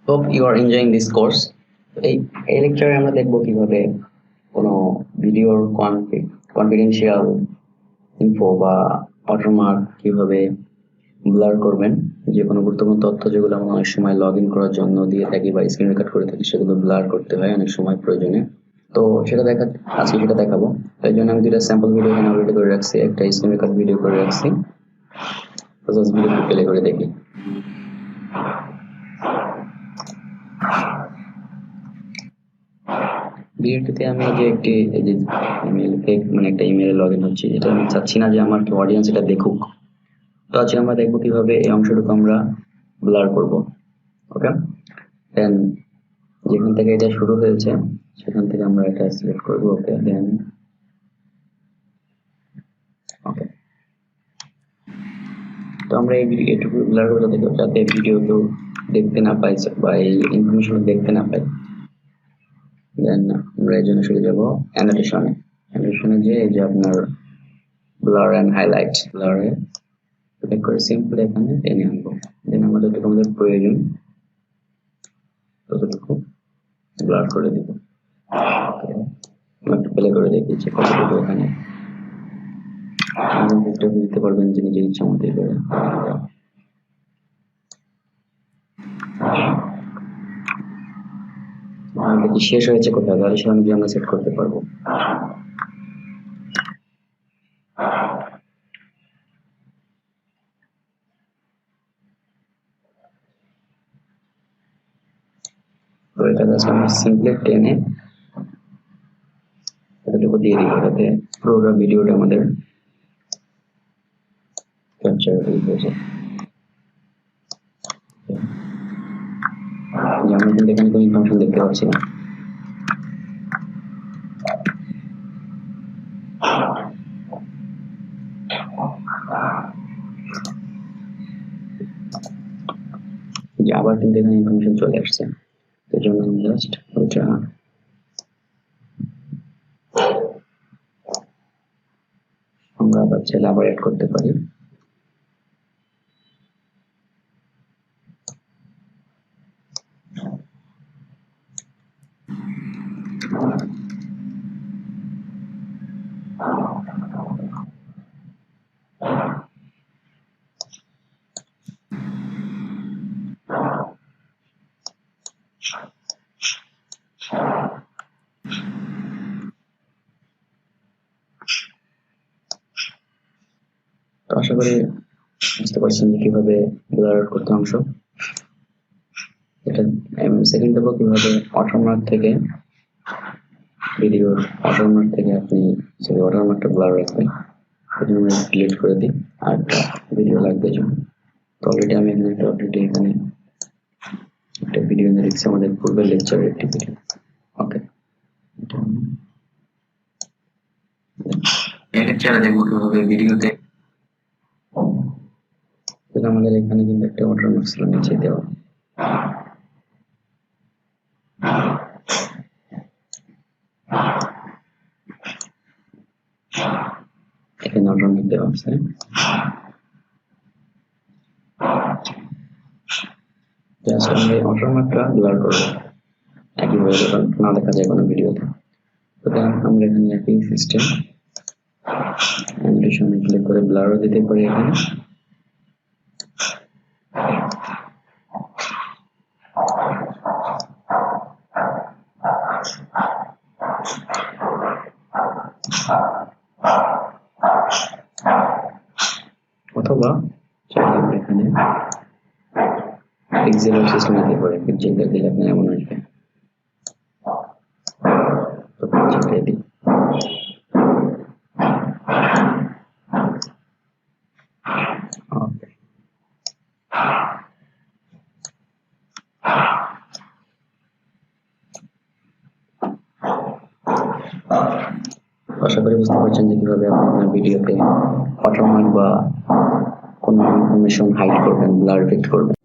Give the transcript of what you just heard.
Hope you are enjoying this course. এই লেকচারে আমরা দেখব কিভাবে কোনো ভিডিওর কনফিডেন্সিয়াল ইনফো বা ওয়াটারমার্ক কিভাবে ব্লার করবেন, যে কোনো গুরুত্বপূর্ণ তথ্য যেগুলো আমরা অনেক সময় লগ ইন করার জন্য দিয়ে থাকি বা স্ক্রিন রেকর্ড করে থাকি সেগুলো ব্লার করতে হয় অনেক সময় প্রয়োজনে। তো আজকে সেটা দেখাবো। তাই জন্য আমি দুইটা স্যাম্পল ভিডিও এখানে অলরেডি করে রাখছি, একটা স্ক্রিন রেকর্ড ভিডিও করে রাখছি। তো জাস্ট ভিডিও প্লে করে দেখি। ভিডিওটিতে আমি যে একটি ইমেল একটা ইমেলে লগ ইন হচ্ছি, যেটা আমি চাচ্ছি না যে আমার অডিয়েন্স এটা দেখুক। তো আজকে আমরা দেখবো কিভাবে এই অংশটুকু আমরা ব্লার করব। ওকে, দেন যেখান থেকে এটা শুরু হয়েছে সেখান থেকে আমরা এটা সিলেক্ট করব। ওকে, দেন ওকে, তো আমরা এইটুকু ব্লার করে যাতে ভিডিও কেউ দেখতে না পাই বা এই ইনফরমেশন দেখতে না পাই। দেন আমরা এই জন্য চলে যাবো অ্যানোটেশনে যে এই যে আপনার ব্লার অ্যান্ড হাইলাইট, ব্লারে ক্লিক করে সিম্পল এখানে টেনে আনবো। দেন আমাদের প্রয়োজন ততটুকু ব্লার করে দিব। একটু প্লে করে দেখি যে কতটুকু এখানে দিতে পারবেন যে নিজের ইচ্ছা মতোই করে। দেখি শেষ হয়েছে কোথায়, তাহলে সে অনুযায়ী আমরা সেট করতে পারবো। তো এটা আমরা সিম্পলি টেনে এতটুকু দিয়ে দিব যাতে পুরো ভিডিওটা আমাদের ক্যাপচার হয়ে যায়। আমরা কিন্তু এখানে কোনো ইনফরমেশন দেখতে পাচ্ছি না। যে আবার কিন্তু এখানে ইনফরমেশন চলে আসছে, এই জন্য জাস্ট ওটা আমরা আবার চাইলে আবার অ্যাড করতে পারি। তো আশা করি বুঝতে পারছেন যে কিভাবে ব্লার করতে অংশ। এটা সেকেন্ড দেবো কিভাবে ওয়াটারমার্ক থেকে আপনি সেই ওয়াটারমার্কটা ব্লার রাখবেন। সেটা আমরা ডিলিট করে দিই, আর ভিডিও লাগবে জন্য। তো অলরেডি আমি এখানে একটা ভিডিও নিয়ে রেখেছি, আমাদের পূর্বের লেকচারের একটি ভিডিও। ওকে, এই লেকচারে দেখবো কিভাবে ভিডিওতে আমাদের এখানে কিন্তু একটা ওয়াটারমার্ক ছিল নিচে দেওয়া। এখানে ওয়াটারমার্ক দেওয়া আছে। জাস্ট আমরা এই ওয়াটারমার্কটা ব্লার করবো একইভাবে না দেখা যায় কোনো ভিডিওতে। তো আমরা এখানে একই সিস্টেম অ্যানিমেশনে ক্লিক করে ব্লারও দিতে পারি এখানে। অথবা আমরা এখানে পিক্সেলের সিস্টেম দিতে পারি। পিক্সেল দিলে আপনি এমন আসবে। তো পিক্সেল দিই। আশা করি বুঝতে পারছেন যে কিভাবে আপনি আপনার ভিডিওতে ওয়াটারমার্ক বা কোনো ইনফরমেশন হাইড করবেন, ব্লার এফেক্ট করবেন।